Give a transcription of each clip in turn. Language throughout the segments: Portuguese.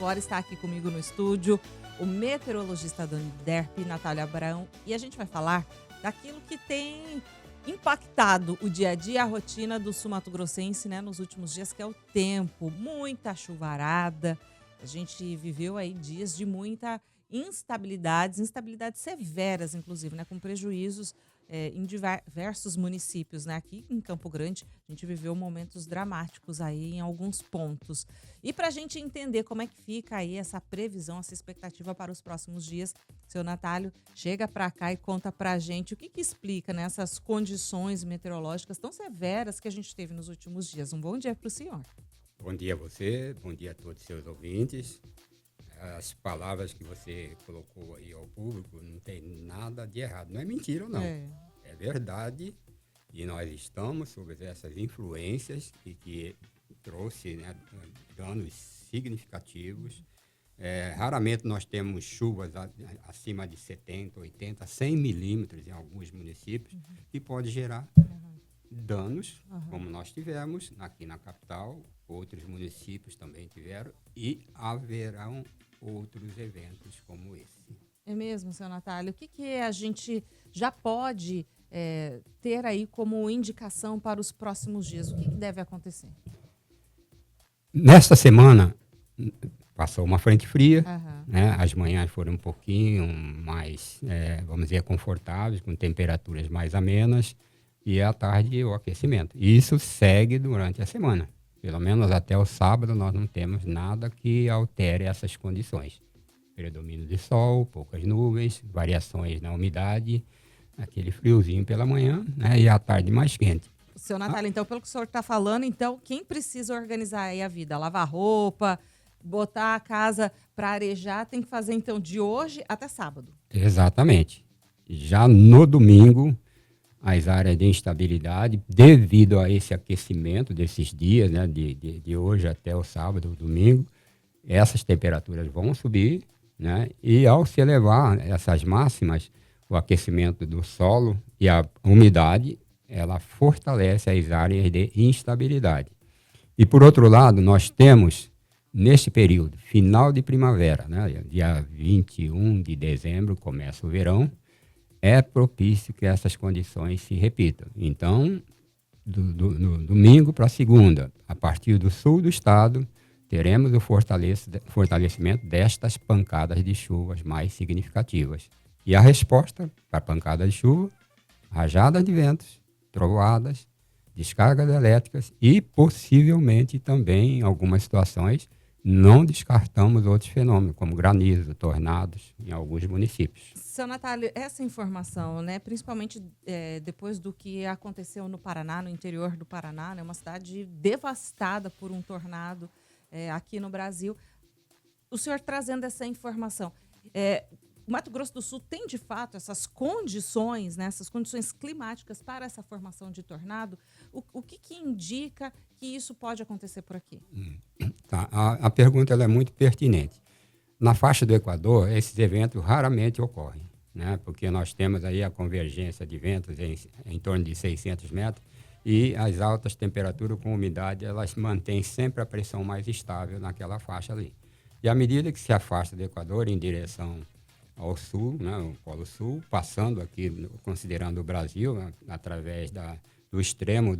Agora está aqui comigo no estúdio o meteorologista da Uniderp, Natália Abraão, e a gente vai falar daquilo que tem impactado o dia a dia, a rotina do sul-mato-grossense, né, nos últimos dias, que é o tempo. Muita chuvarada, a gente viveu aí dias de muita instabilidades severas, inclusive, né, com prejuízos em diversos municípios, né? Aqui em Campo Grande, a gente viveu momentos dramáticos aí em alguns pontos. E para a gente entender como é que fica aí essa previsão, essa expectativa para os próximos dias, seu Natálio, chega para cá e conta para a gente o que explica, né, essas condições meteorológicas tão severas que a gente teve nos últimos dias. Um bom dia para o senhor. Bom dia a você, bom dia a todos os seus ouvintes. As palavras que você colocou aí ao público não tem nada de errado. Não é mentira, não. É verdade. E nós estamos sob essas influências que trouxe, né, danos significativos. Raramente nós temos chuvas acima de 70, 80, 100 milímetros em alguns municípios, que pode gerar danos, como nós tivemos aqui na capital. Outros municípios também tiveram e haverão outros eventos como esse. É mesmo, seu Natálio. O que a gente já pode ter aí como indicação para os próximos dias? O que deve acontecer? Nesta semana, passou uma frente fria, né? As manhãs foram um pouquinho mais, vamos dizer, confortáveis, com temperaturas mais amenas, e à tarde o aquecimento. Isso segue durante a semana. Pelo menos até o sábado nós não temos nada que altere essas condições. Predomínio de sol, poucas nuvens, variações na umidade, aquele friozinho pela manhã, né, e à tarde mais quente. Seu Natálio, então, pelo que o senhor está falando, então, quem precisa organizar aí a vida? Lavar roupa, botar a casa para arejar, tem que fazer, então, de hoje até sábado. Exatamente. Já no domingo, as áreas de instabilidade, devido a esse aquecimento desses dias, né, de hoje até o sábado, o domingo, essas temperaturas vão subir, né, e ao se elevar essas máximas, o aquecimento do solo e a umidade, ela fortalece as áreas de instabilidade. E, por outro lado, nós temos, neste período, final de primavera, né, dia 21 de dezembro, começa o verão, é propício que essas condições se repitam. Então, no domingo para segunda, a partir do sul do estado, teremos o fortalecimento destas pancadas de chuvas mais significativas. E a resposta para pancadas de chuva, rajadas de ventos, trovoadas, descargas elétricas e, possivelmente, também, em algumas situações, não descartamos outros fenômenos, como granizo, tornados, em alguns municípios. Seu Natálio, essa informação, né, principalmente depois do que aconteceu no Paraná, no interior do Paraná, né, uma cidade devastada por um tornado aqui no Brasil, o senhor trazendo essa informação, o Mato Grosso do Sul tem, de fato, essas condições, né, essas condições climáticas para essa formação de tornado? O que indica que isso pode acontecer por aqui? Tá. A pergunta ela é muito pertinente. Na faixa do Equador, esses eventos raramente ocorrem, né, porque nós temos aí a convergência de ventos em torno de 600 metros e as altas temperaturas com umidade, elas mantêm sempre a pressão mais estável naquela faixa ali. E à medida que se afasta do Equador em direção ao sul, né, o Polo Sul, passando aqui, considerando o Brasil, né, através do extremo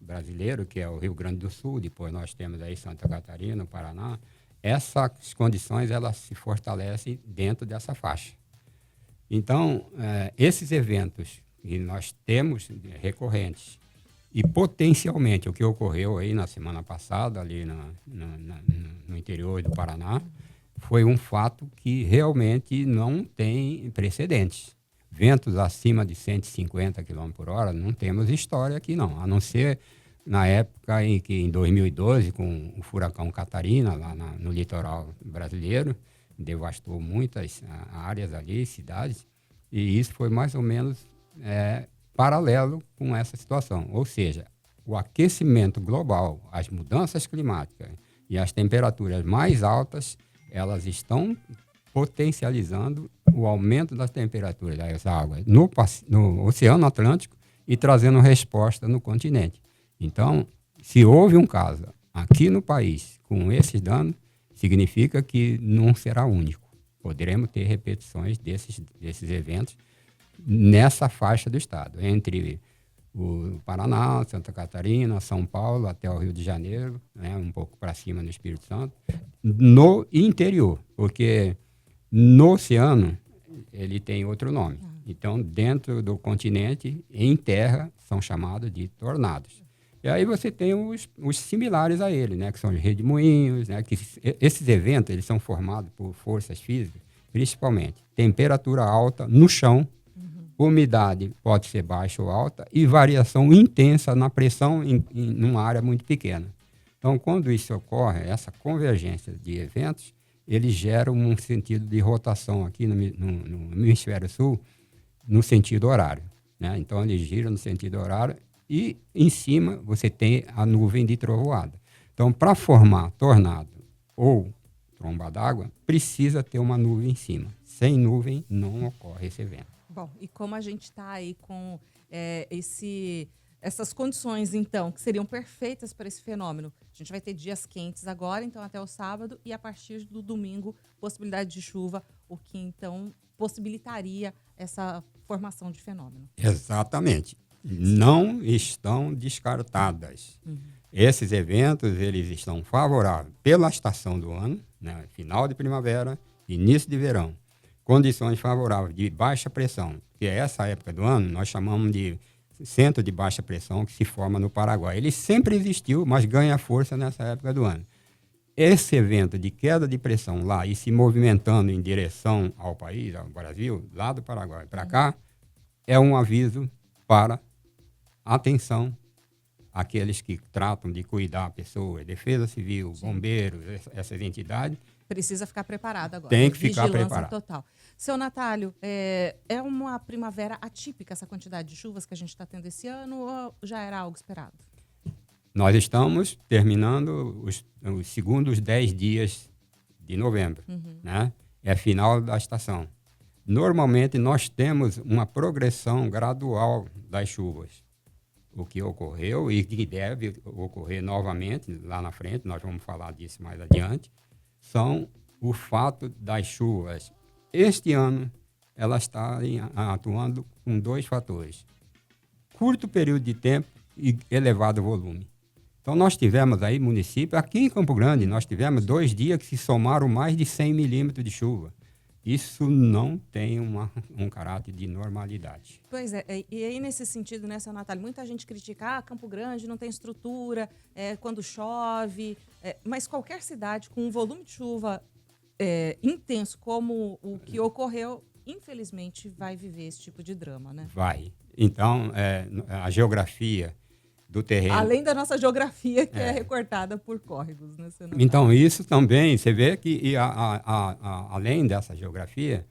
brasileiro, que é o Rio Grande do Sul, depois nós temos aí Santa Catarina, o Paraná, essas condições elas se fortalecem dentro dessa faixa. Então, esses eventos que nós temos recorrentes e potencialmente o que ocorreu aí na semana passada, ali no interior do Paraná, foi um fato que realmente não tem precedentes. Ventos acima de 150 km por hora, não temos história aqui não, a não ser na época em 2012, com o furacão Catarina, lá no litoral brasileiro, devastou muitas áreas ali, cidades, e isso foi mais ou menos paralelo com essa situação. Ou seja, o aquecimento global, as mudanças climáticas e as temperaturas mais altas, elas estão potencializando o aumento das temperaturas das águas no Oceano Atlântico e trazendo resposta no continente. Então, se houve um caso aqui no país com esses danos, significa que não será único. Poderemos ter repetições desses eventos nessa faixa do estado, entre o Paraná, Santa Catarina, São Paulo, até o Rio de Janeiro, né, um pouco para cima no Espírito Santo, no interior, porque no oceano ele tem outro nome. Então, dentro do continente, em terra, são chamados de tornados. E aí você tem os similares a ele, né, que são os redemoinhos, né, que esses eventos eles são formados por forças físicas, principalmente temperatura alta no chão, umidade pode ser baixa ou alta e variação intensa na pressão numa área muito pequena. Então, quando isso ocorre, essa convergência de eventos, eles geram um sentido de rotação aqui no hemisfério sul, no sentido horário, né? Então, eles giram no sentido horário e, em cima, você tem a nuvem de trovoada. Então, para formar tornado ou tromba d'água, precisa ter uma nuvem em cima. Sem nuvem, não ocorre esse evento. Bom, e como a gente está aí com essas condições, então, que seriam perfeitas para esse fenômeno, a gente vai ter dias quentes agora, então até o sábado, e a partir do domingo, possibilidade de chuva, o que então possibilitaria essa formação de fenômeno. Exatamente. Não estão descartadas. Esses eventos, eles estão favoráveis pela estação do ano, né? Final de primavera, início de verão. Condições favoráveis de baixa pressão, que é essa época do ano, nós chamamos de centro de baixa pressão que se forma no Paraguai. Ele sempre existiu, mas ganha força nessa época do ano. Esse evento de queda de pressão lá e se movimentando em direção ao país, ao Brasil, lá do Paraguai para cá, é um aviso para atenção àqueles que tratam de cuidar a pessoa, Defesa Civil, bombeiros, essas entidades. Precisa ficar preparado agora. Tem que ficar Vigilância preparado. Total. Seu Natálio, é uma primavera atípica essa quantidade de chuvas que a gente está tendo esse ano ou já era algo esperado? Nós estamos terminando os segundos 10 dias de novembro, né? É final da estação. Normalmente, nós temos uma progressão gradual das chuvas. O que ocorreu e que deve ocorrer novamente lá na frente, nós vamos falar disso mais adiante, são o fato das chuvas. Este ano, elas estarem atuando com dois fatores. Curto período de tempo e elevado volume. Então, nós tivemos aí município, aqui em Campo Grande, nós tivemos 2 dias que se somaram mais de 100 milímetros de chuva. Isso não tem um caráter de normalidade. Pois é, e aí nesse sentido, né, seu Natálio, muita gente critica, Campo Grande não tem estrutura, quando chove, mas qualquer cidade com um volume de chuva intenso como o que ocorreu, infelizmente vai viver esse tipo de drama, né? Vai. Então, a geografia do terreno... Além da nossa geografia, que é recortada por córregos, né, seu Natálio? Então, isso também, você vê que além dessa geografia,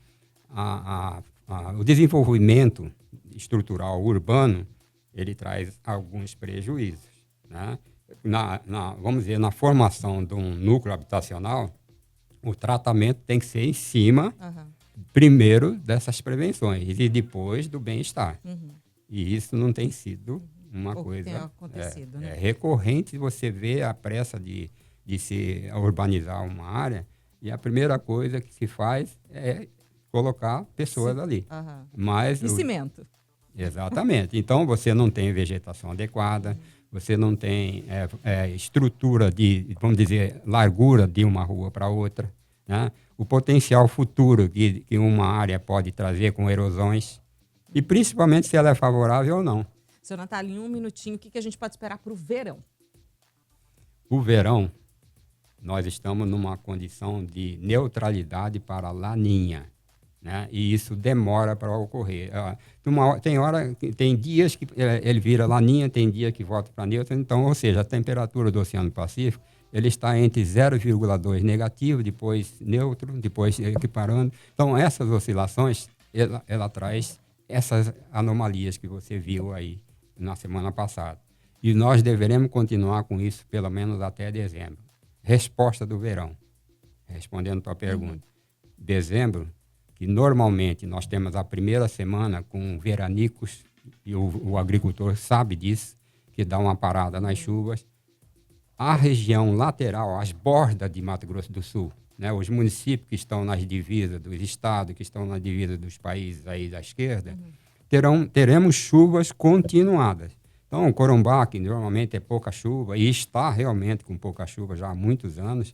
o desenvolvimento estrutural urbano, ele traz alguns prejuízos, né? Vamos dizer, na formação de um núcleo habitacional, o tratamento tem que ser em cima, primeiro, dessas prevenções e depois do bem-estar. E isso não tem sido uma coisa... Tem acontecido, né? É recorrente você ver a pressa de se urbanizar uma área e a primeira coisa que se faz é colocar pessoas ali. Mas e cimento. Exatamente. Então, você não tem vegetação adequada, você não tem estrutura de, vamos dizer, largura de uma rua para outra, né? O potencial futuro que uma área pode trazer com erosões e principalmente se ela é favorável ou não. Seu Natálio, em um minutinho, o que a gente pode esperar para o verão? O verão, nós estamos numa condição de neutralidade para a laninha, né? E isso demora para ocorrer. Tem dias que ele vira laninha, tem dia que volta para neutra. Então, ou seja, a temperatura do Oceano Pacífico ele está entre 0,2 negativo, depois neutro, depois equiparando. Então, essas oscilações, ela traz essas anomalias que você viu aí na semana passada. E nós deveremos continuar com isso pelo menos até dezembro. Resposta do verão. Respondendo a tua pergunta. Dezembro, que normalmente nós temos a primeira semana com veranicos, e o agricultor sabe disso, que dá uma parada nas chuvas. a região lateral, as bordas de Mato Grosso do Sul, né, os municípios que estão nas divisas dos estados, que estão nas divisas dos países aí da esquerda, teremos chuvas continuadas. Então, o Corumbá, que normalmente é pouca chuva, e está realmente com pouca chuva já há muitos anos,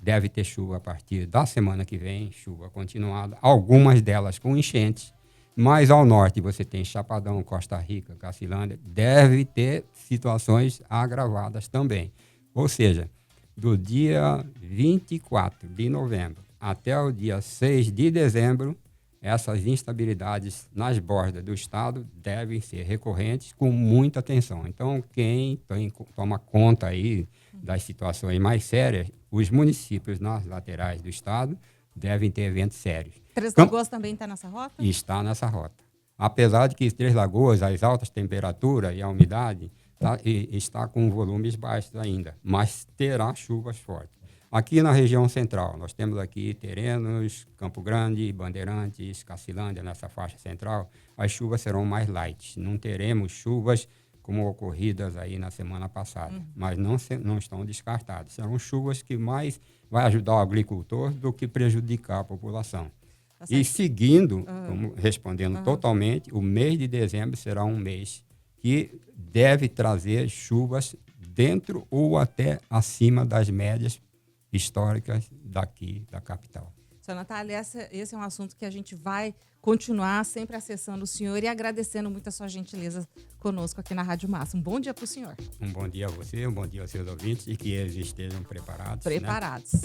deve ter chuva a partir da semana que vem, chuva continuada, algumas delas com enchentes. Mais ao norte você tem Chapadão, Costa Rica, Cacilândia, deve ter situações agravadas também. Ou seja, do dia 24 de novembro até o dia 6 de dezembro, essas instabilidades nas bordas do estado devem ser recorrentes com muita atenção. Então, quem toma conta aí das situações mais sérias, os municípios nas laterais do estado devem ter eventos sérios. Três Lagoas também está nessa rota? Está nessa rota. Apesar de que Três Lagoas, as altas temperaturas e a umidade, está com volumes baixos ainda, mas terá chuvas fortes. Aqui na região central, nós temos aqui Terenos, Campo Grande, Bandeirantes, Cacilândia, nessa faixa central, as chuvas serão mais light. Não teremos chuvas como ocorridas aí na semana passada, mas não estão descartadas. Serão chuvas que mais vai ajudar o agricultor do que prejudicar a população. E seguindo, respondendo totalmente, o mês de dezembro será um mês que deve trazer chuvas dentro ou até acima das médias históricas daqui da capital. Sra. Natália, esse é um assunto que a gente vai continuar sempre acessando o senhor e agradecendo muito a sua gentileza conosco aqui na Rádio Massa. Um bom dia para o senhor. Um bom dia a você, um bom dia aos seus ouvintes e que eles estejam preparados. Preparados. Né?